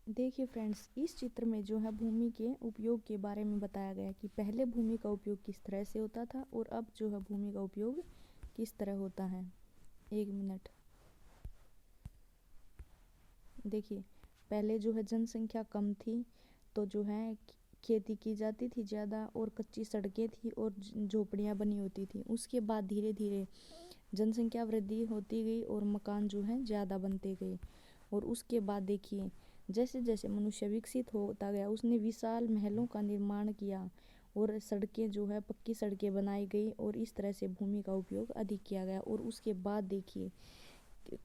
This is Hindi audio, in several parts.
देखिए फ्रेंड्स, इस चित्र में जो है भूमि के उपयोग के बारे में बताया गया है कि पहले भूमि का उपयोग किस तरह से होता था और अब जो है भूमि का उपयोग किस तरह होता है। 1 मिनट। देखिए, पहले जो है जनसंख्या कम थी तो जो है खेती की जाती थी ज़्यादा और कच्ची सड़कें थी और झोपड़ियाँ बनी होती थी। उसके बाद धीरे धीरे जनसंख्या वृद्धि होती गई और मकान जो है ज़्यादा बनते गए। और उसके बाद देखिए, जैसे जैसे मनुष्य विकसित होता गया उसने विशाल महलों का निर्माण किया और सड़कें जो है पक्की सड़कें बनाई गई और इस तरह से भूमि का उपयोग अधिक किया गया। और उसके बाद देखिए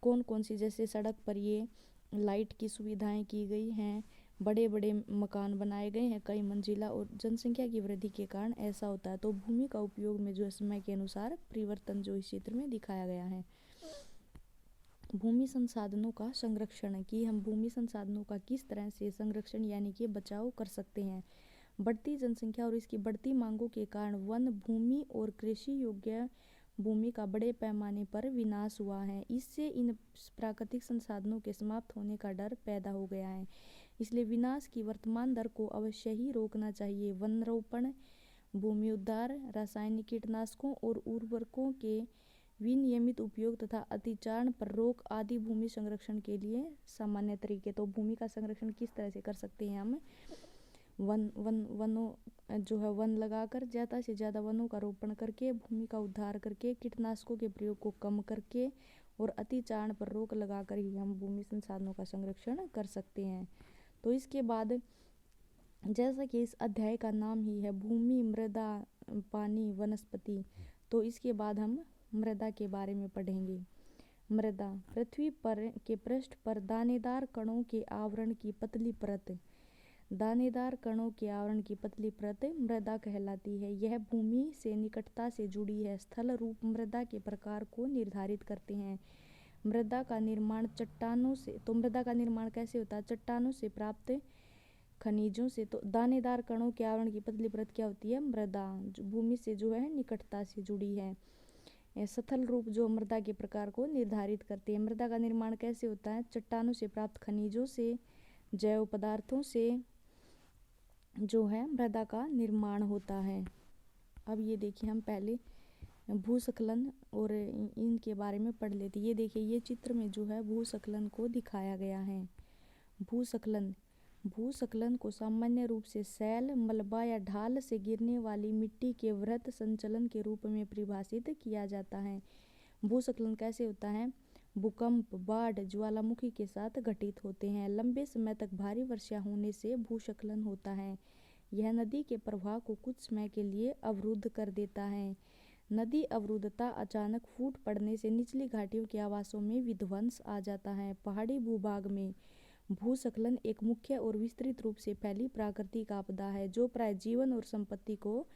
कौन कौन सी, जैसे सड़क पर ये लाइट की सुविधाएं की गई हैं, बड़े बड़े मकान बनाए गए हैं कई मंजिला, और जनसंख्या की वृद्धि के कारण ऐसा होता है। तो भूमि का उपयोग में जो है समय के अनुसार परिवर्तन जो इस चित्र में दिखाया गया है। भूमि संसाधनों का संरक्षण, कि हम भूमि संसाधनों का किस तरह से संरक्षण यानी कि बचाव कर सकते हैं। बढ़ती जनसंख्या और इसकी बढ़ती मांगों के कारण वन भूमि और कृषि योग्य भूमि का बड़े पैमाने पर विनाश हुआ है। इससे इन प्राकृतिक संसाधनों के समाप्त होने का डर पैदा हो गया है। इसलिए विनाश की वर्तमान दर को अवश्य ही रोकना चाहिए। वनरोपण, भूमि उद्धार, रासायनिक कीटनाशकों और उर्वरकों के विनियमित उपयोग तथा अतिचारण पर रोक आदि भूमि संरक्षण के लिए सामान्य तरीके। तो भूमि का संरक्षण किस तरह से कर सकते हैं हम? वनों जो है वन लगाकर, ज़्यादा से ज़्यादा वनों का रोपण करके, भूमि का उद्धार करके, कीटनाशकों के प्रयोग को कम करके और अतिचारण पर रोक लगाकर ही हम भूमि संसाधनों का संरक्षण कर सकते हैं। तो इसके बाद, जैसा कि इस अध्याय का नाम ही है भूमि, मृदा, पानी, वनस्पति, तो इसके बाद हम मृदा के बारे में पढ़ेंगे। मृदा, पृथ्वी पर के पृष्ठ पर दानेदार कणों के आवरण की पतली परत, दानेदार कणों के आवरण की पतली परत मृदा कहलाती है। यह भूमि से निकटता से जुड़ी है। स्थल रूप मृदा के प्रकार को निर्धारित करते हैं। मृदा का निर्माण चट्टानों से, तो मृदा का निर्माण कैसे होता है? चट्टानों से प्राप्त खनिजों से। तो दानेदार कणों के आवरण की पतली परत क्या होती है? मृदा, जो भूमि से जो है निकटता से जुड़ी है। स्थल रूप जो मृदा के प्रकार को निर्धारित करते हैं। मृदा का निर्माण कैसे होता है? चट्टानों से प्राप्त खनिजों से, जैव पदार्थों से जो है मृदा का निर्माण होता है। अब ये देखिए, हम पहले भूस्खलन और इनके बारे में पढ़ लेते। ये देखिए, ये चित्र में जो है भूस्खलन को दिखाया गया है। भूस्खलन, भूस्खलन को सामान्य रूप से सैल, मलबा या ढाल से गिरने वाली मिट्टी के वृत्त संचलन के रूप में परिभाषित किया जाता है। भूस्खलन कैसे होता है? भूकंप, बाढ़, ज्वालामुखी के साथ घटित होते हैं। लंबे समय तक भारी वर्षा होने से भूस्खलन होता है। यह नदी के प्रवाह को कुछ समय के लिए अवरुद्ध कर देता है। नदी अवरुद्धता अचानक फूट पड़ने से निचली घाटियों के आवासों में विध्वंस आ जाता है। पहाड़ी भूभाग में भूस्खलन एक मुख्य और विस्तृत रूप से फैली प्राकृतिक आपदा है जो प्राय जीवन और संपत्ति को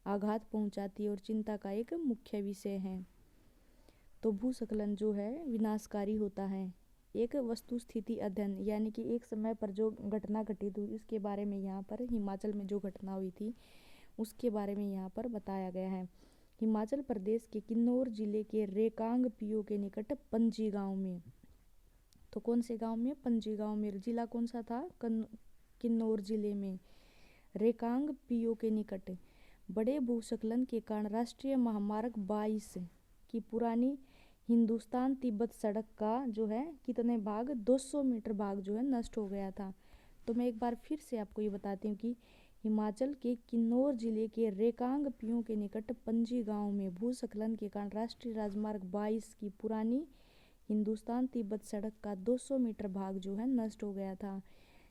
आघात पहुंचाती है और चिंता का एक मुख्य विषय है। तो भूस्खलन जो है विनाशकारी होता है। एक वस्तु स्थिति अध्ययन, यानी कि एक समय पर जो घटना घटित हुई उसके बारे में यहाँ पर, हिमाचल में जो घटना हुई थी उसके बारे में यहाँ पर बताया गया है। हिमाचल प्रदेश के किन्नौर जिले के रेकांग पीओ के निकट पंजी गांव में, तो कौन से गांव में? पंजी गांव में। जिला कौन सा था? किन्नौर जिले में। रेकांग पीओ के निकट बड़े भूस्खलन के कारण राष्ट्रीय महामार्ग 22 की पुरानी हिंदुस्तान तिब्बत सड़क का जो है कितने भाग? 200 मीटर भाग जो है नष्ट हो गया था। तो मैं एक बार फिर से आपको ये बताती हूँ कि हिमाचल के किन्नौर जिले के रेकांग पीओ के निकट पंजी गांव में भूस्खलन के कारण राष्ट्रीय राजमार्ग 22 की पुरानी हिंदुस्तान तिब्बत सड़क का 200 मीटर भाग जो है नष्ट हो गया था।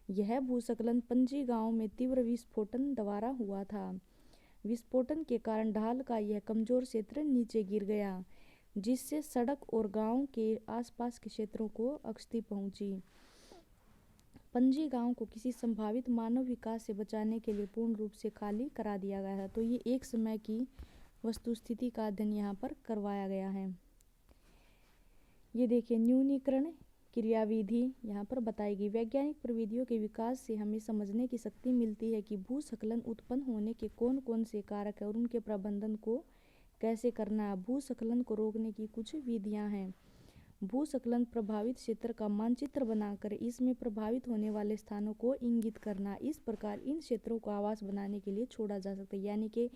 यह भूस्खलन पंजी गांव में तीव्र विस्फोटन द्वारा हुआ था। विस्फोटन के कारण ढाल का यह कमजोर क्षेत्र नीचे गिर गया, जिससे सड़क और गांव के आसपास के क्षेत्रों को क्षति पहुंची। पंजी गांव को किसी संभावित मानव विकास से बचाने के लिए पूर्ण रूप से खाली करा दिया गया था। तो ये एक समय की वस्तुस्थिति का अध्ययन यहाँ पर करवाया गया है। ये देखिए, न्यूनीकरण क्रियाविधि यहाँ पर बताई गई। वैज्ञानिक प्रविधियों के विकास से हमें समझने की शक्ति मिलती है कि भूस्खलन उत्पन्न होने के कौन कौन से कारक हैं और उनके प्रबंधन को कैसे करना है। भूस्खलन को रोकने की कुछ विधियाँ हैं। भूस्खलन प्रभावित क्षेत्र का मानचित्र बनाकर इसमें प्रभावित होने वाले स्थानों को इंगित करना। इस प्रकार इन क्षेत्रों को आवास बनाने के लिए छोड़ा जा सकता है, यानी कि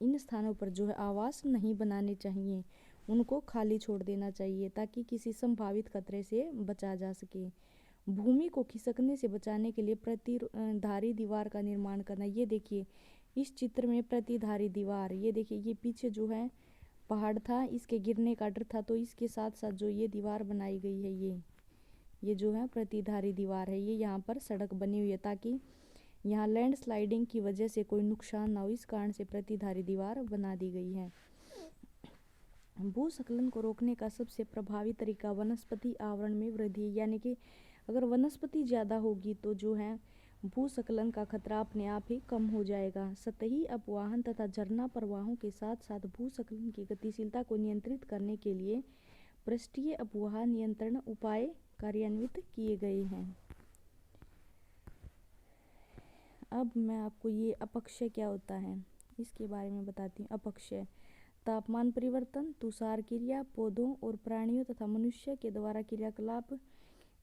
इन स्थानों पर जो है आवास नहीं बनाने चाहिए, उनको खाली छोड़ देना चाहिए ताकि किसी संभावित खतरे से बचा जा सके। भूमि को खिसकने से बचाने के लिए प्रतिधारी दीवार का निर्माण करना। ये देखिए इस चित्र में प्रतिधारी दीवार, ये देखिए ये पीछे जो है पहाड़ था, इसके गिरने का डर था, तो इसके साथ साथ जो ये दीवार बनाई गई है ये जो है प्रतिधारी दीवार है। ये यहाँ पर सड़क बनी हुई है ताकि यहाँ लैंडस्लाइडिंग की वजह से कोई नुकसान ना हो, इस कारण से प्रतिधारी दीवार बना दी गई है। भूस्खलन को रोकने का सबसे प्रभावी तरीका वनस्पति आवरण में वृद्धि है, यानी कि अगर वनस्पति ज़्यादा होगी तो जो है भूस्खलन का खतरा अपने आप ही कम हो जाएगा। सतही अपवाहन तथा झरना प्रवाहों के साथ साथ भूस्खलन की गतिशीलता को नियंत्रित करने के लिए पृष्ठीय अपवाह नियंत्रण उपाय कार्यान्वित किए गए हैं। अब मैं आपको ये अपक्षय क्या होता है इसके बारे में बताती हूँ। अपक्षय तापमान परिवर्तन, तुषार क्रिया, पौधों और प्राणियों तथा मनुष्य के द्वारा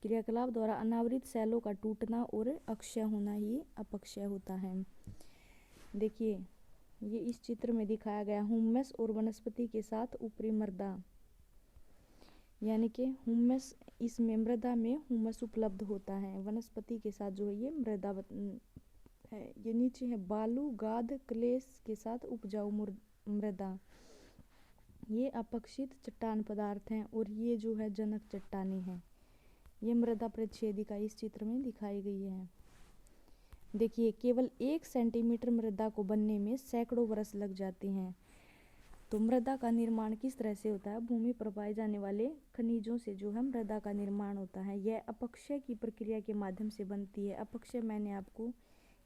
क्रियाकलाप द्वारा अनावृत शैलों का टूटना और अक्षय होना ही अपक्षय होता है। देखिए ये इस चित्र में दिखाया गया हुम्मस और वनस्पति के साथ ऊपरी मृदा, यानी कि हुम्मस, इसमें मृदा में हुम्मस उपलब्ध होता है, वनस्पति के साथ जो है ये मृदा है। ये नीचे है बालू, गाद, क्लेश के साथ उपजाऊ मृदा। ये अपक्षित चट्टान पदार्थ हैं और ये जो है जनक चट्टानें हैं। ये मृदा परिच्छेदिका इस चित्र में दिखाई गई है। देखिए केवल 1 सेंटीमीटर मृदा को बनने में सैकड़ों वर्ष लग जाते हैं। तो मृदा का निर्माण किस तरह से होता है? भूमि पर पाए जाने वाले खनिजों से जो है मृदा का निर्माण होता है। यह अपक्षय की प्रक्रिया के माध्यम से बनती है। अपक्षय मैंने आपको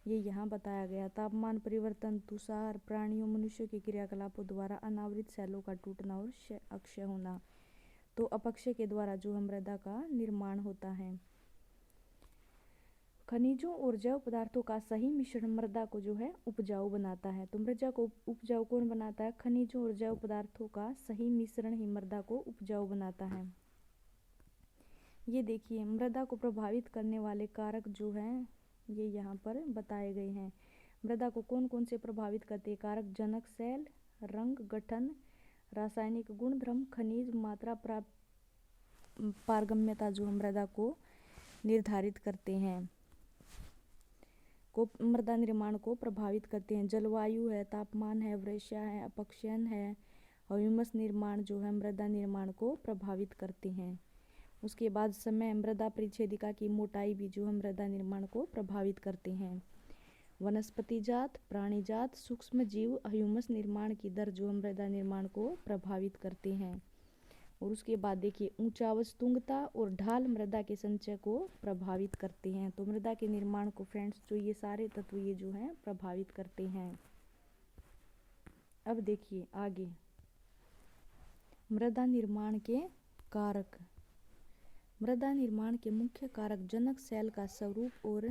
ये यहाँ बताया गया, तापमान परिवर्तन, तुषार, प्राणियों, मनुष्यों के क्रियाकलापों द्वारा अनावृत शैलों का टूटना और अक्षय होना। तो अपक्षय के द्वारा जो है मृदा का निर्माण होता है। खनिजों और जैव पदार्थों का सही मिश्रण मृदा को जो है उपजाऊ बनाता है। तो मृदा को उपजाऊ कौन बनाता है? खनिजों और जैव पदार्थों का सही मिश्रण ही मृदा को उपजाऊ बनाता है। ये देखिए मृदा को प्रभावित करने वाले कारक जो हैं ये यहाँ पर बताए गए हैं। मृदा को कौन कौन से प्रभावित करते हैं कारक? जनक सेल, रंग, गठन, रासायनिक गुणधर्म, खनिज मात्रा, पारगम्यता जो मृदा को निर्धारित करते हैं, को मृदा निर्माण को प्रभावित करते हैं। जलवायु है, तापमान है, वर्षा है, अपक्षयन है और ह्यूमस निर्माण जो है मृदा निर्माण को प्रभावित करते हैं। उसके बाद समय, मृदा परिच्छेदिका की मोटाई भी जो है मृदा निर्माण को प्रभावित करते हैं। वनस्पति जात, प्राणी जात, सूक्ष्म जीव ह्यूमस निर्माण की दर जो मृदा निर्माण को प्रभावित करते हैं। और उसके बाद देखिए ऊंचावच, तुंगता और ढाल मृदा के संचय को प्रभावित करते हैं। तो मृदा के निर्माण को फ्रेंड्स जो ये सारे तत्व ये जो हैं प्रभावित करते हैं। अब देखिए आगे मृदा निर्माण के कारक। मृदा निर्माण के मुख्य कारक जनक सेल का स्वरूप और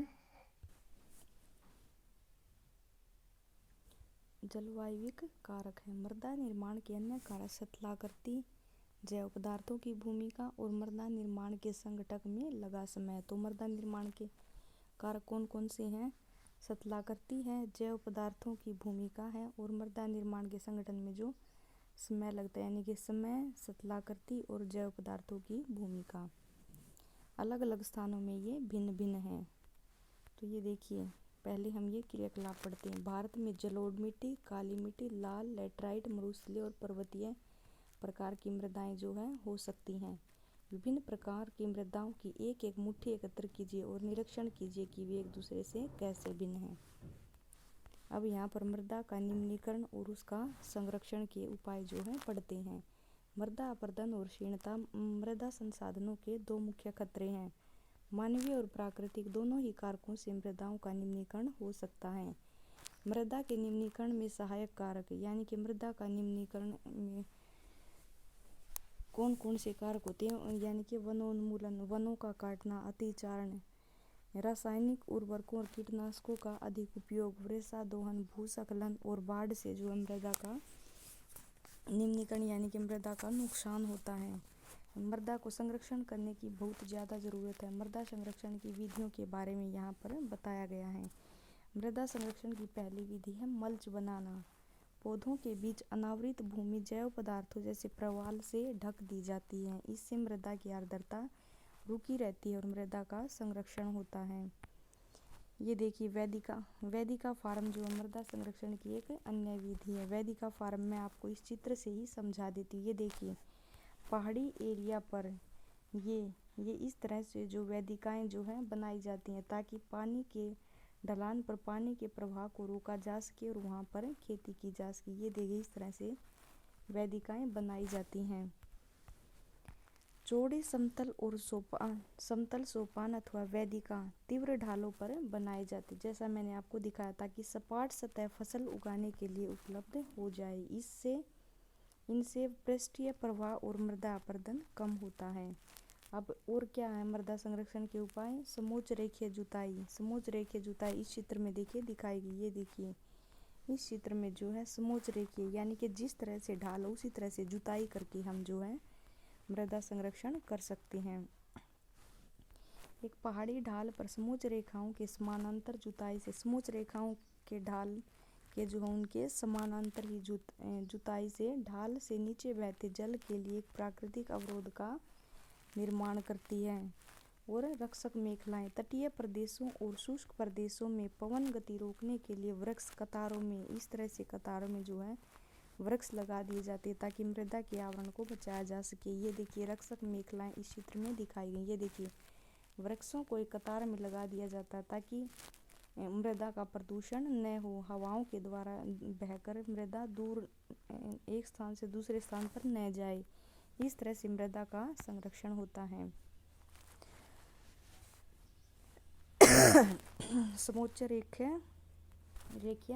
जलवायविक कारक है। मृदा निर्माण के अन्य कारक स्थलाकृति, जैव पदार्थों की भूमिका और मृदा निर्माण के संगठक में लगा समय। तो मृदा निर्माण के कारक कौन कौन से हैं? स्थलाकृति है, जैव पदार्थों की भूमिका है और मृदा निर्माण के संगठन में जो समय लगता है, यानी कि समय, स्थलाकृति और जैव पदार्थों की भूमिका। अलग अलग स्थानों में ये भिन्न भिन्न हैं। तो ये देखिए पहले हम ये क्रियाकलाप पढ़ते हैं। भारत में जलोढ़ मिट्टी, काली मिट्टी, लाल, लैटराइट, मरुस्थलीय और पर्वतीय प्रकार की मृदाएं जो है हो सकती हैं। विभिन्न प्रकार की मृदाओं की एक एक मुट्ठी एकत्र कीजिए और निरीक्षण कीजिए कि वे एक दूसरे से कैसे भिन्न हैं। अब यहाँ पर मृदा का निम्नीकरण और उसका संरक्षण के उपाय जो है पढ़ते हैं। मृदा अपरदन और क्षीणता मृदा संसाधनों के दो मुख्य खतरे हैं। मानवीय और प्राकृतिक दोनों ही कारकों से मृदाओं का निम्नीकरण हो सकता है। मृदा के निम्नीकरण में सहायक कारक, यानी कि मृदा का निम्नीकरण में कौन कौन से कारक होते हैं? यानी कि वनोन्मूलन, वनों का काटना, अतिचारण, रासायनिक उर्वरकों और कीटनाशकों का अधिक उपयोग, वृक्षारोपण, भूस्खलन और बाढ़ से जो मृदा का निम्नीकरण यानी कि मृदा का नुकसान होता है। मृदा को संरक्षण करने की बहुत ज़्यादा ज़रूरत है। मृदा संरक्षण की विधियों के बारे में यहाँ पर बताया गया है। मृदा संरक्षण की पहली विधि है मल्च बनाना। पौधों के बीच अनावृत भूमि जैव पदार्थों जैसे प्रवाल से ढक दी जाती है। इससे मृदा की आर्द्रता रुकी रहती है और मृदा का संरक्षण होता है। ये देखिए वेदिका फार्म जो मृदा संरक्षण की एक अन्य विधि है। वेदिका फार्म में आपको इस चित्र से ही समझा देती हूँ। ये देखिए पहाड़ी एरिया पर ये इस तरह से जो वेदिकाएं जो हैं बनाई जाती हैं ताकि पानी के ढलान पर पानी के प्रवाह को रोका जा सके और वहाँ पर खेती की जा सके। ये देखिए इस तरह से वेदिकाएं बनाई जाती हैं। चौड़े समतल सोपान अथवा वेदिका तीव्र ढालों पर बनाए जाते, जैसा मैंने आपको दिखाया, ताकि सपाट सतह फसल उगाने के लिए उपलब्ध हो जाए। इनसे पृष्ठीय प्रवाह और मृदा अपरदन कम होता है। अब और क्या है मृदा संरक्षण के उपाय? समोच्च रेखीय जुताई इस चित्र में देखिए दिखाई गई। ये देखिए इस चित्र में जो है समोच्च रेखीय यानी कि जिस तरह से ढाल हो उसी तरह से जुताई करके हम जो है मृदा संरक्षण कर सकते हैं। एक पहाड़ी ढाल पर समोच्च रेखाओं के समानांतर जुताई से समोच्च रेखाओं के ढाल के जो है उनके समानांतर ही जुताई से ढाल से नीचे बहते जल के लिए एक प्राकृतिक अवरोध का निर्माण करती है। और रक्षक मेखलाएं तटीय प्रदेशों और शुष्क प्रदेशों में पवन गति रोकने के लिए वृक्ष कतारों में इस तरह से कतारों में जो है वृक्ष लगा दिए जाते हैं ताकि मृदा के आवरण को बचाया जा सके। ये देखिए रक्षक मेखलाएं इस चित्र में दिखाई गई। ये देखिए वृक्षों को एक कतार में लगा दिया जाता है ताकि मृदा का प्रदूषण न हो, हवाओं के द्वारा बहकर मृदा दूर एक स्थान से दूसरे स्थान पर न जाए। इस तरह से मृदा का संरक्षण होता है। समोच्च रेखीय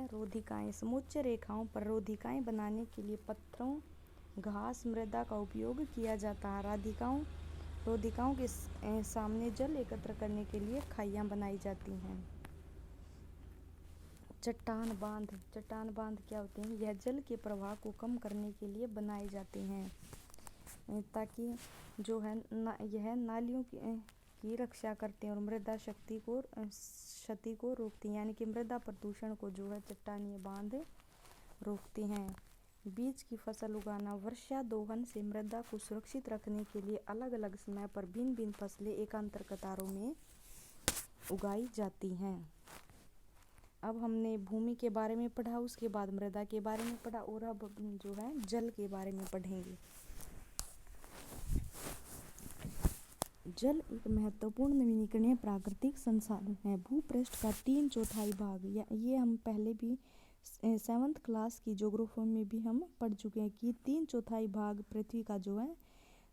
रोधिकाएं समोच्च रेखाओं पर रोधिकाएं बनाने के लिए पत्थरों, घास, मृदा का उपयोग किया जाता है। रोधिकाओं के सामने जल एकत्र करने के लिए खाइयां बनाई जाती हैं। चट्टान बांध क्या होते हैं? यह जल के प्रवाह को कम करने के लिए बनाए जाते हैं ताकि जो है यह नालियों की रक्षा करते हैं और मृदा क्षति को रोकती हैं, यानी कि मृदा प्रदूषण को जो है चट्टानीय बांध रोकते हैं। बीज की फसल उगाना वर्षा दोहन से मृदा को सुरक्षित रखने के लिए अलग अलग समय पर भिन्न भिन्न फसलें एकांतर कतारों में उगाई जाती हैं। अब हमने भूमि के बारे में पढ़ा, उसके बाद मृदा के बारे में पढ़ा और अब जो है जल के बारे में पढ़ेंगे। जल एक महत्वपूर्ण नवीनीकरणीय प्राकृतिक संसाधन है। भूपृष्ठ का 3/4 भाग ये हम पहले भी 7th क्लास की ज्योग्राफी में भी हम पढ़ चुके हैं कि 3/4 भाग पृथ्वी का जो है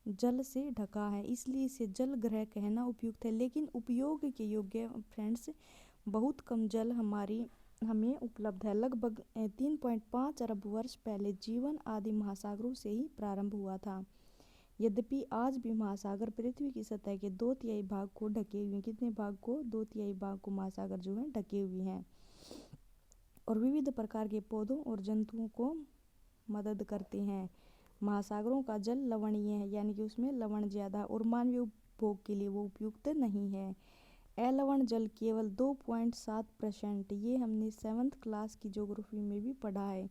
जल से ढका है, इसलिए इसे जल ग्रह कहना उपयुक्त है। लेकिन उपयोग के योग्य फ्रेंड्स बहुत कम जल हमें उपलब्ध है। लगभग 3.5 अरब वर्ष पहले जीवन आदि महासागरों से ही प्रारंभ हुआ था। यद्यपि आज भी महासागर पृथ्वी की सतह के 2/3 भाग को ढके हुए हैं। कितने भाग को? 2/3 भाग को महासागर जो है ढके हुए हैं और विविध प्रकार के पौधों और जंतुओं को मदद करते हैं। महासागरों का जल लवणीय है, यानी कि उसमें लवण ज़्यादा और मानवीय उपभोग के लिए वो उपयुक्त नहीं है। अलवण जल केवल 2.7%, ये हमने 7th क्लास की ज्योग्राफी में भी पढ़ा है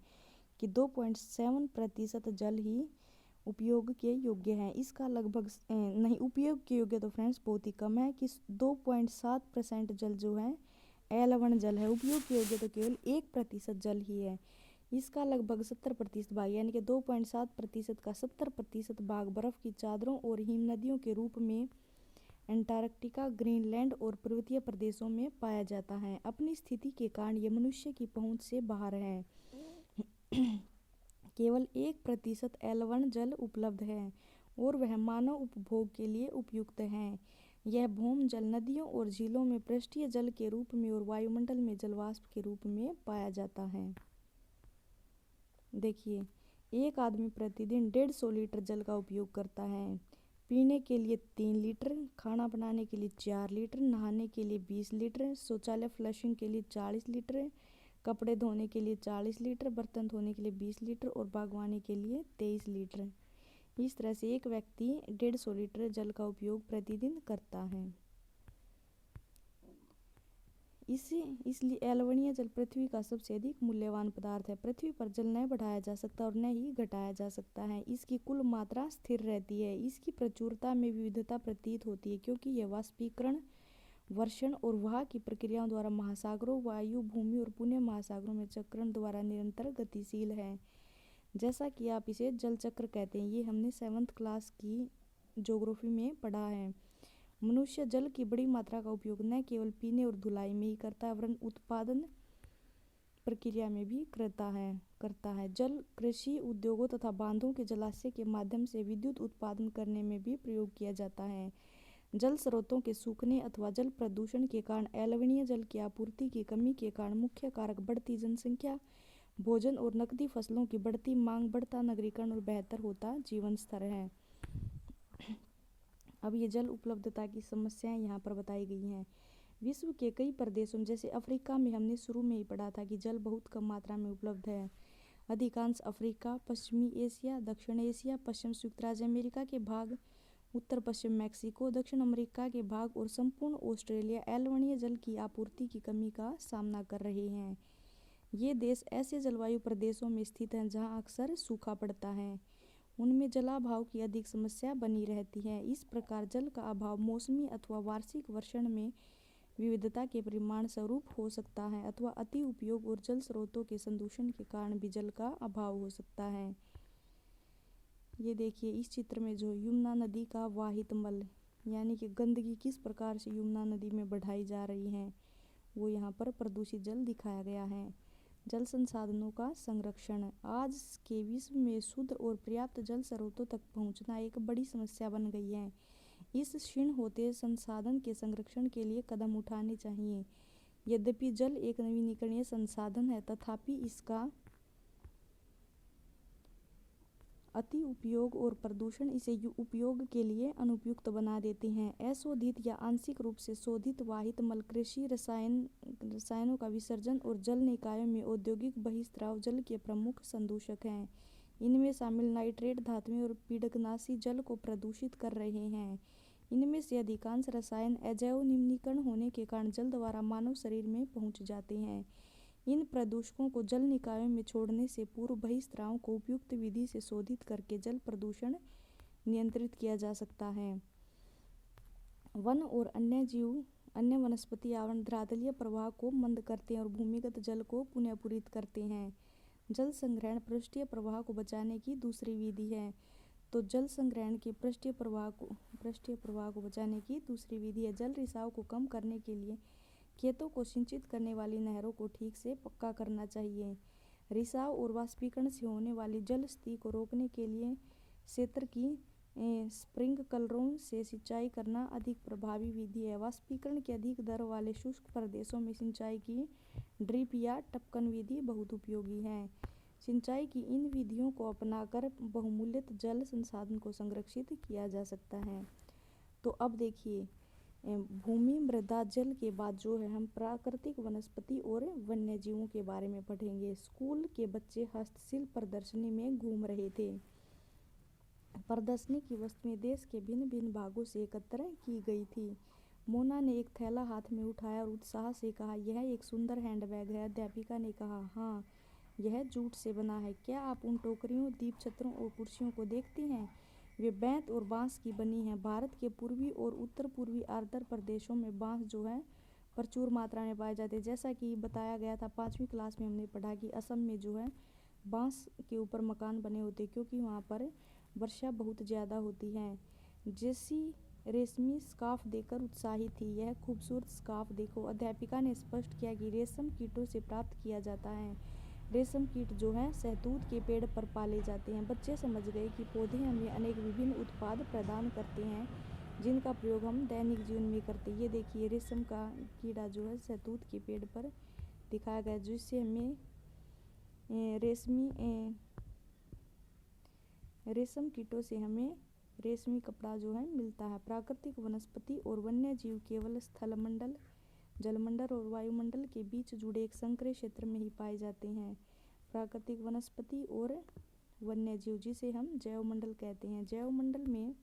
कि 2.7% जल ही उपयोग के योग्य है। इसका लगभग नहीं, उपयोग के योग्य तो फ्रेंड्स बहुत ही कम है कि 2.7% जल जो है अलवण जल है। उपयोग के योग्य तो केवल 1% जल ही है। इसका लगभग 70% भाग यानी कि 2.7% का 70% भाग बर्फ की चादरों और हिम नदियों के रूप में अंटार्कटिका, ग्रीनलैंड और पर्वतीय प्रदेशों में पाया जाता है। अपनी स्थिति के कारण यह मनुष्य की पहुंच से बाहर है। केवल 1% अलवण जल उपलब्ध है और वह मानव उपभोग के लिए उपयुक्त है। यह भौम जल नदियों और झीलों में पृष्ठीय जल के रूप में और वायुमंडल में जलवाष्प के रूप में पाया जाता है। देखिए एक आदमी प्रतिदिन 150 लीटर जल का उपयोग करता है। पीने के लिए 3 लीटर, खाना बनाने के लिए 4 लीटर, नहाने के लिए 20 लीटर, शौचालय फ्लशिंग के लिए 40 लीटर, कपड़े धोने के लिए 40 लीटर, बर्तन धोने के लिए 20 लीटर और बागवानी के लिए 23 लीटर। इस तरह से एक व्यक्ति 150 लीटर जल का उपयोग प्रतिदिन करता है। इसलिए अलवणीय जल पृथ्वी का सबसे अधिक मूल्यवान पदार्थ है। पृथ्वी पर जल न बढ़ाया जा सकता और न ही घटाया जा सकता है। इसकी कुल मात्रा स्थिर रहती है। इसकी प्रचुरता में विविधता प्रतीत होती है क्योंकि यह वाष्पीकरण, वर्षण और वहाँ की प्रक्रियाओं द्वारा महासागरों, वायु, भूमि और पुण्य महासागरों में चक्रण द्वारा निरंतर गतिशील है। जैसा कि आप इसे जल चक्र कहते हैं, ये हमने 7th क्लास की ज्योग्राफी में पढ़ा है। मनुष्य जल की बड़ी मात्रा का उपयोग न केवल पीने और धुलाई में ही करता है वरन उत्पादन प्रक्रिया में भी करता है। जल कृषि, उद्योगों तथा बांधों के जलाशय के माध्यम से विद्युत उत्पादन करने में भी प्रयोग किया जाता है। जल स्रोतों के सूखने अथवा जल प्रदूषण के कारण अलवणीय जल की आपूर्ति की कमी के कारण मुख्य कारक बढ़ती जनसंख्या, भोजन और नकदी फसलों की बढ़ती मांग, बढ़ता नगरीकरण और बेहतर होता जीवन स्तर है। अब ये जल उपलब्धता की समस्याएं यहाँ पर बताई गई हैं। विश्व के कई प्रदेशों में, जैसे अफ्रीका में हमने शुरू में ही पढ़ा था कि जल बहुत कम मात्रा में उपलब्ध है। अधिकांश अफ्रीका, पश्चिमी एशिया, दक्षिण एशिया, पश्चिम संयुक्त राज्य अमेरिका के भाग, उत्तर पश्चिम मैक्सिको, दक्षिण अमेरिका के भाग और संपूर्ण ऑस्ट्रेलिया अलवणीय जल की आपूर्ति की कमी का सामना कर रहे हैं। ये देश ऐसे जलवायु प्रदेशों में स्थित हैं जहाँ अक्सर सूखा पड़ता है। उनमें जलाभाव की अधिक समस्या बनी रहती है। इस प्रकार जल का अभाव मौसमी अथवा वार्षिक वर्षण में विविधता के परिणाम स्वरूप हो सकता है अथवा अति उपयोग और जल स्रोतों के संदूषण के कारण भी जल का अभाव हो सकता है। ये देखिए इस चित्र में जो यमुना नदी का वाहित मल यानी कि गंदगी किस प्रकार से यमुना नदी में बढ़ाई जा रही है, वो यहाँ पर प्रदूषित जल दिखाया गया है। जल संसाधनों का संरक्षण। आज के विश्व में शुद्ध और पर्याप्त जल स्रोतों तक पहुँचना एक बड़ी समस्या बन गई है। इस क्षीण होते संसाधन के संरक्षण के लिए कदम उठाने चाहिए। यद्यपि जल एक नवीनीकरणीय संसाधन है, तथापि इसका अति उपयोग और प्रदूषण इसे उपयोग के लिए अनुपयुक्त बना देते हैं। अशोधित या आंशिक रूप से शोधित वाहित मल, कृषि रसायनों का विसर्जन और जल निकायों में औद्योगिक बहिस्राव जल के प्रमुख संदूषक हैं। इनमें शामिल नाइट्रेट धातुएं और पीड़कनाशी जल को प्रदूषित कर रहे हैं। इनमें से अधिकांश रसायन अजैव निम्नीकरण होने के कारण जल द्वारा मानव शरीर में पहुँच जाते हैं। इन प्रदूषकों को जल निकायों में छोड़ने से पूर्व बहिस्रावों को उपयुक्त विधि से शोधित करके जल प्रदूषण नियंत्रित किया जा सकता है। वन और अन्य वनस्पति आवरण धरातलीय प्रवाह को मंद करते हैं और भूमिगत जल को पुनः पूरित करते हैं। जल संग्रहण पृष्ठीय प्रवाह को बचाने की दूसरी विधि है। तो जल संग्रहण के पृष्ठीय प्रवाह को बचाने की दूसरी विधि है। जल रिसाव को कम करने के लिए खेतों को सिंचित करने वाली नहरों को ठीक से पक्का करना चाहिए। रिसाव और वाष्पीकरण से होने वाली जल स्थिति को रोकने के लिए क्षेत्र की स्प्रिंकलरों से सिंचाई करना अधिक प्रभावी विधि है। वाष्पीकरण की अधिक दर वाले शुष्क प्रदेशों में सिंचाई की ड्रिप या टपकन विधि बहुत उपयोगी है। सिंचाई की इन विधियों को अपनाकर बहुमूल्य जल संसाधन को संरक्षित किया जा सकता है। तो अब देखिए भूमि, मृदा, जल के बाद जो है हम प्राकृतिक वनस्पति और वन्य जीवों के बारे में पढ़ेंगे। स्कूल के बच्चे हस्तशिल्प प्रदर्शनी में घूम रहे थे। प्रदर्शनी की वस्तुएं देश के भिन्न भिन्न भागों से एकत्र की गई थी। मोना ने एक थैला हाथ में उठाया और उत्साह से कहा, यह एक सुंदर हैंडबैग है। अध्यापिका ने कहा, हाँ, यह जूट से बना है। क्या आप उन टोकरियों, दीप छत्रों और कुर्सियों को देखती हैं? वे बेंत और बांस की बनी हैं। भारत के पूर्वी और उत्तर पूर्वी आर्द्र प्रदेशों में बांस जो है प्रचुर मात्रा में पाए जाते हैं। जैसा कि बताया गया था 5वीं क्लास में हमने पढ़ा कि असम में जो है बांस के ऊपर मकान बने होते क्योंकि वहाँ पर वर्षा बहुत ज़्यादा होती है। जैसी रेशमी स्कार्फ देखकर उत्साहित थी। यह खूबसूरत स्कार्फ देखो। अध्यापिका ने स्पष्ट किया कि रेशम कीटों से प्राप्त किया जाता है। रेशम कीट जो है शहतूत के पेड़ पर पाले जाते हैं। बच्चे समझ गए कि पौधे हमें अनेक विभिन्न उत्पाद प्रदान करते हैं जिनका प्रयोग हम दैनिक जीवन में करते हैं। ये देखिए रेशम का कीड़ा जो है शहतूत के पेड़ पर दिखाया गया, जिससे हमें रेशम कीटों से हमें रेशमी कपड़ा जो है मिलता है। प्राकृतिक वनस्पति और वन्य जीव केवल स्थलमंडल, जलमंडल और वायुमंडल के बीच जुड़े एक संकरे क्षेत्र में ही पाए जाते हैं। प्राकृतिक वनस्पति और वन्य जीव, जिसे हम जैव मंडल कहते हैं। जैव मंडल में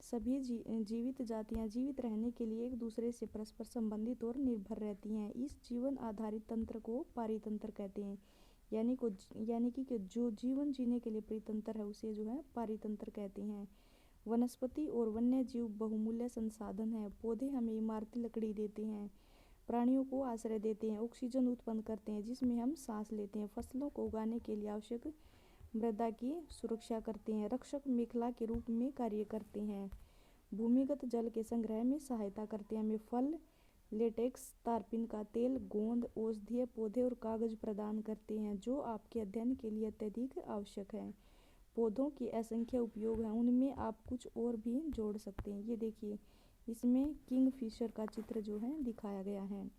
सभी जीवित जातियां जीवित रहने के लिए एक दूसरे से परस्पर संबंधित और निर्भर रहती हैं। इस जीवन आधारित तंत्र को पारितंत्र कहते हैं। यानी कि जो जीवन जीने के लिए परितंत्र है उसे जो है पारितंत्र कहते हैं। वनस्पति और वन्य जीव बहुमूल्य संसाधन है। पौधे हमें इमारती लकड़ी देते हैं, प्राणियों को आश्रय देते हैं, ऑक्सीजन उत्पन्न करते हैं जिसमें हम सांस लेते हैं, फसलों को उगाने के लिए आवश्यक मृदा की सुरक्षा करते हैं, रक्षक मेखला के रूप में कार्य करते हैं, भूमिगत जल के संग्रह में सहायता करते हैं, हमें फल, लेटेक्स, तारपीन का तेल, गोंद, औषधीय पौधे और कागज प्रदान करते हैं जो आपके अध्ययन के लिए अत्यधिक आवश्यक है। पौधों के असंख्य उपयोग हैं, उनमें आप कुछ और भी जोड़ सकते हैं। ये देखिए, इसमें किंगफिशर का चित्र जो है दिखाया गया है।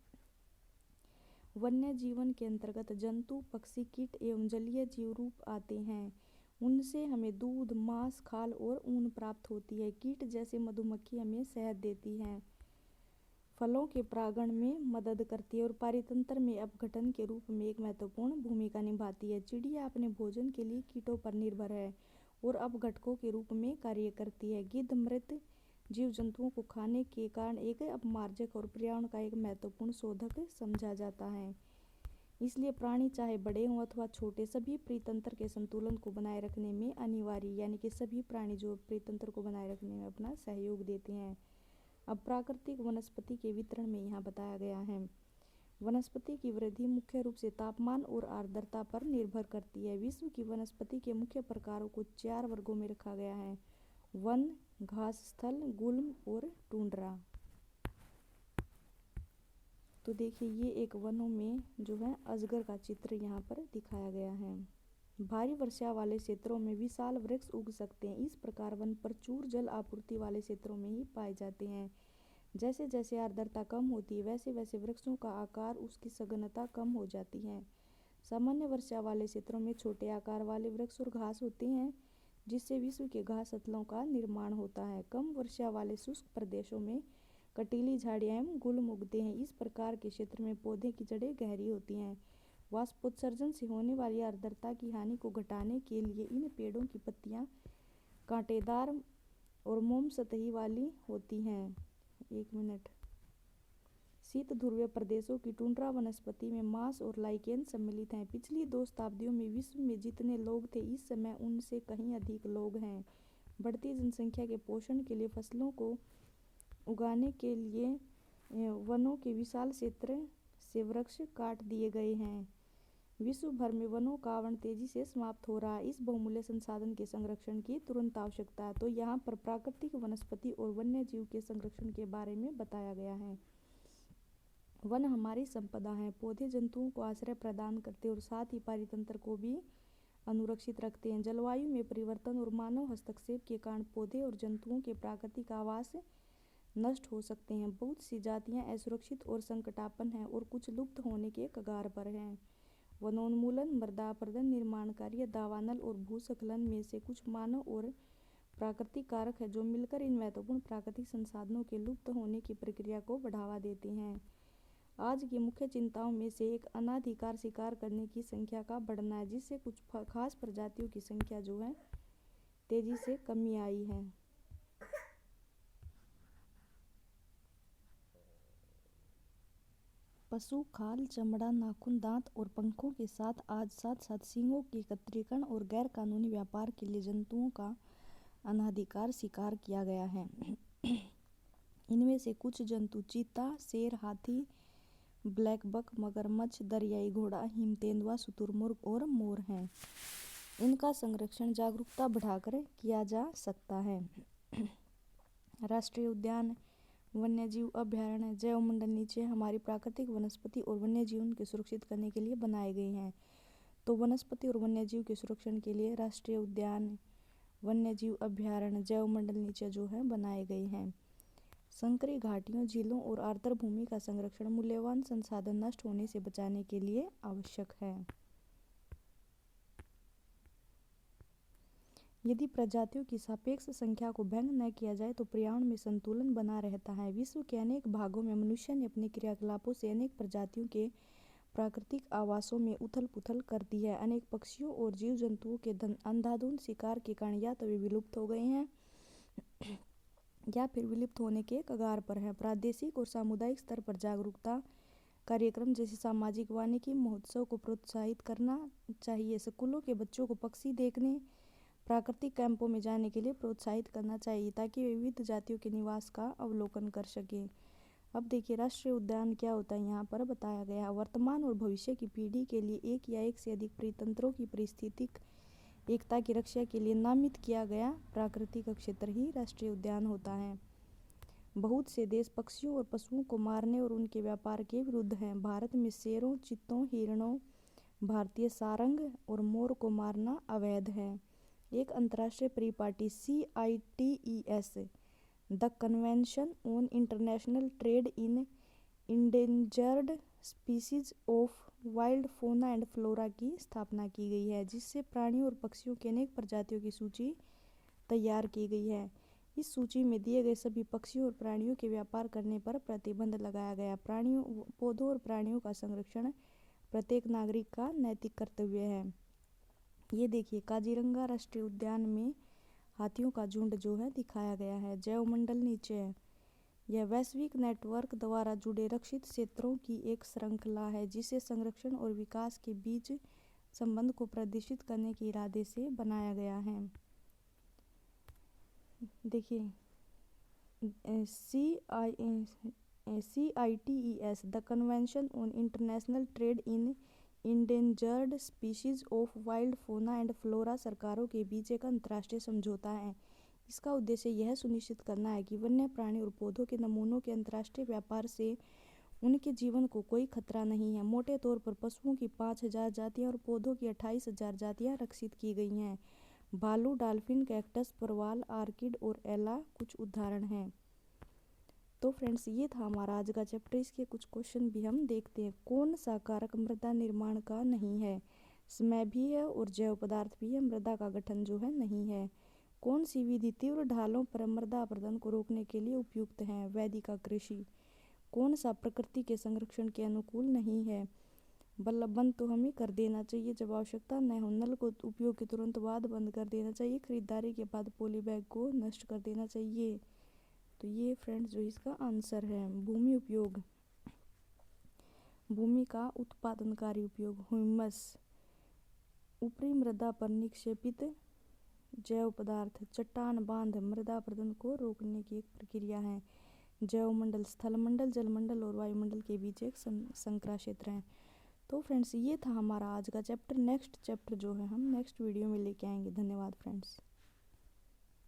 वन्य जीवन के अंतर्गत जंतु, पक्षी, कीट एवं जलीय जीव रूप आते हैं। उनसे हमें दूध, मांस, खाल और ऊन प्राप्त होती है। कीट जैसे मधुमक्खी हमें शहद देती हैं, फलों के परागण में मदद करती है और पारितंत्र में अपघटन के रूप में एक महत्वपूर्ण भूमिका निभाती है। चिड़िया अपने भोजन के लिए कीटों पर निर्भर है और अपघटकों के रूप में कार्य करती है। गिद्ध मृत जीव जंतुओं को खाने के कारण एक अपमार्जक और पर्यावरण का एक महत्वपूर्ण शोधक समझा जाता है। इसलिए प्राणी चाहे बड़े हों अथवा छोटे, सभी परितंत्र के संतुलन को बनाए रखने में अनिवार्य, यानी कि सभी प्राणी जो परितंत्र को बनाए रखने में अपना सहयोग देते हैं। अब प्राकृतिक वनस्पति के वितरण में यहाँ बताया गया है। वनस्पति की वृद्धि मुख्य रूप से तापमान और आर्द्रता पर निर्भर करती है। विश्व की वनस्पति के मुख्य प्रकारों को 4 वर्गों में रखा गया है: वन, घास स्थल, गुल्म और टुंड्रा। तो देखिए, ये एक वनों में जो है अजगर का चित्र यहाँ पर दिखाया गया है। भारी वर्षा वाले क्षेत्रों में विशाल वृक्ष उग सकते हैं। इस प्रकार वन प्रचुर जल आपूर्ति वाले क्षेत्रों में ही पाए जाते हैं। जैसे जैसे आर्द्रता कम होती है वैसे वैसे वृक्षों का आकार, उसकी सघनता कम हो जाती है। सामान्य वर्षा वाले क्षेत्रों में छोटे आकार वाले वृक्ष और घास होते हैं जिससे विश्व के घास अतलों का निर्माण होता है। कम वर्षा वाले शुष्क प्रदेशों में कटीली झाड़ियाँ एवं गुल्म उगते हैं। इस प्रकार के क्षेत्र में पौधे की जड़ें गहरी होती हैं। वाष्पोत्सर्जन से होने वाली आर्द्रता की हानि को घटाने के लिए इन पेड़ों की पत्तियां कांटेदार और मोम सतही वाली होती हैं। शीत ध्रुवीय प्रदेशों की टुंड्रा वनस्पति में मांस और लाइकेन सम्मिलित हैं। पिछली 2 शताब्दियों में विश्व में जितने लोग थे इस समय उनसे कहीं अधिक लोग हैं। बढ़ती जनसंख्या के पोषण के लिए फसलों को उगाने के लिए वनों के विशाल क्षेत्र से वृक्ष काट दिए गए हैं। विश्व भर में वनों का आवरण तेजी से समाप्त हो रहा है। इस बहुमूल्य संसाधन के संरक्षण की तुरंत आवश्यकता है। तो यहाँ पर प्राकृतिक वनस्पति और वन्य जीव के संरक्षण के बारे में बताया गया है। वन हमारी संपदा है। पौधे जंतुओं को आश्रय प्रदान करते हैं और साथ ही पारितंत्र को भी अनुरक्षित रखते हैं। जलवायु में परिवर्तन और मानव हस्तक्षेप के कारण पौधे और जंतुओं के प्राकृतिक आवास नष्ट हो सकते हैं। बहुत सी जातियां असुरक्षित और संकटापन्न हैं और कुछ लुप्त होने के कगार पर हैं। वनोन्मूलन, मृदा अपरदन, निर्माण कार्य, दावानल और भूस्खलन में से कुछ मानव और प्राकृतिक कारक है जो मिलकर इन महत्वपूर्ण प्राकृतिक संसाधनों के लुप्त होने की प्रक्रिया को बढ़ावा देते हैं। आज की मुख्य चिंताओं में से एक अनाधिकार शिकार करने की संख्या का बढ़ना है, जिससे कुछ खास प्रजातियों की संख्या जो है तेजी से कमी आई है। पशु खाल, चमड़ा, नाखून, दांत और पंखों के साथ साथ सींगों के एकत्रीकरण और गैर कानूनी व्यापार के लिए जंतुओं का अनाधिकार शिकार किया गया है। इनमें से कुछ जंतु चीता, शेर, हाथी, ब्लैक बक, मगरमच्छ, दरियाई घोड़ा, हिम तेंदुआ, शुतुरमुर्ग और मोर हैं। इनका संरक्षण जागरूकता बढ़ाकर किया जा सकता है। राष्ट्रीय उद्यान, वन्यजीव अभयारण्य, जैव मंडल नीचे हमारी प्राकृतिक वनस्पति और वन्यजीवन को सुरक्षित करने के लिए बनाए गए हैं। तो वनस्पति और वन्यजीव के संरक्षण के लिए राष्ट्रीय उद्यान, वन्यजीव अभयारण्य, जैव मंडल नीचे जो है बनाए गए हैं। संकरी घाटियों, झीलों और आर्द्र भूमि का संरक्षण मूल्यवान संसाधन नष्ट होने से बचाने के लिए आवश्यक है। यदि प्रजातियों की सापेक्ष संख्या को भंग न किया जाए तो पर्यावरण में संतुलन बना रहता है। विश्व के अनेक भागों में मनुष्य ने अपने क्रियाकलापों से अनेक प्रजातियों के प्राकृतिक आवासों में उथल पुथल कर दी है। अनेक पक्षियों और जीव जंतुओं के अंधाधुंध शिकार के कारण या तो वे विलुप्त हो गए हैं या फिर विलुप्त होने के कगार पर हैं। प्रादेशिक और सामुदायिक स्तर पर जागरूकता कार्यक्रम जैसे सामाजिक वानिकी महोत्सव को प्रोत्साहित करना चाहिए। स्कूलों के बच्चों को पक्षी देखने, प्राकृतिक कैंपों में जाने के लिए प्रोत्साहित करना चाहिए ताकि वे विविध जातियों के निवास का अवलोकन कर सकें। अब देखिए राष्ट्रीय उद्यान क्या होता है, यहाँ पर बताया गया है। वर्तमान और भविष्य की पीढ़ी के लिए एक या एक से अधिक परितंत्रों की पारिस्थितिक एकता की रक्षा के लिए नामित किया गया प्राकृतिक क्षेत्र ही राष्ट्रीय उद्यान होता है। बहुत से देश पक्षियों और पशुओं को मारने और उनके व्यापार के विरुद्ध हैं। भारत में शेरों, चीतों, हिरणों, भारतीय सारंग और मोर को मारना अवैध है। एक अंतर्राष्ट्रीय परिपाटी CITES, the convention on international trade in endangered species of wild fauna and flora की स्थापना की गई है, जिससे प्राणियों और पक्षियों की अनेक प्रजातियों की सूची तैयार की गई है। इस सूची में दिए गए सभी पक्षियों और प्राणियों के व्यापार करने पर प्रतिबंध लगाया गया। प्राणियों, पौधों और प्राणियों का संरक्षण प्रत्येक नागरिक का नैतिक कर्तव्य है। ये देखिए काजीरंगा राष्ट्रीय उद्यान में हाथियों का झुंड जो है दिखाया गया है। जैवमंडल नीचे है। यह वैश्विक नेटवर्क द्वारा जुड़े रक्षित क्षेत्रों की एक श्रृंखला है जिसे संरक्षण और विकास के बीच संबंध को प्रदर्शित करने के इरादे से बनाया गया है। देखिए CITES, the convention on international trade in endangered species of wild fauna and flora सरकारों के बीच एक अंतर्राष्ट्रीय समझौता है। इसका उद्देश्य यह सुनिश्चित करना है कि वन्य प्राणी और पौधों के नमूनों के अंतर्राष्ट्रीय व्यापार से उनके जीवन को कोई खतरा नहीं है। मोटे तौर पर पशुओं की 5000 जातियां और पौधों की 28000 जातियां रक्षित की गई हैं। भालू, डॉल्फिन, कैक्टस, परवाल, आर्किड और एला कुछ उदाहरण हैं। तो फ्रेंड्स ये था हमारा आज का चैप्टर। इसके कुछ क्वेश्चन भी हम देखते हैं। कौन सा कारक मृदा निर्माण का नहीं है? समय भी है और जैव पदार्थ भी है, मृदा का गठन जो है नहीं है। कौन सी विधि तीव्र ढालों पर मृदा अपरदन को रोकने के लिए उपयुक्त है? वैदिक कृषि। कौन सा प्रकृति के संरक्षण के अनुकूल नहीं है? बंद तो हमें कर देना चाहिए जब आवश्यकता न हो। नल को उपयोग के तुरंत बाद बंद कर देना चाहिए। खरीदारी के बाद पॉली बैग को नष्ट कर देना चाहिए। तो ये फ्रेंड्स जो इसका आंसर है। भूमि उपयोग, भूमि का उत्पादनकारी उपयोग। ह्यूमस, ऊपरी मृदा पर निक्षेपित जैव पदार्थ। चट्टान, बांध मृदा अपरदन को रोकने की एक प्रक्रिया है। जैवमंडल, स्थलमंडल, जलमंडल और वायुमंडल के बीच एक संकरा क्षेत्र है। तो फ्रेंड्स ये था हमारा आज का चैप्टर। नेक्स्ट चैप्टर जो है हम नेक्स्ट वीडियो में लेके आएंगे। धन्यवाद फ्रेंड्स।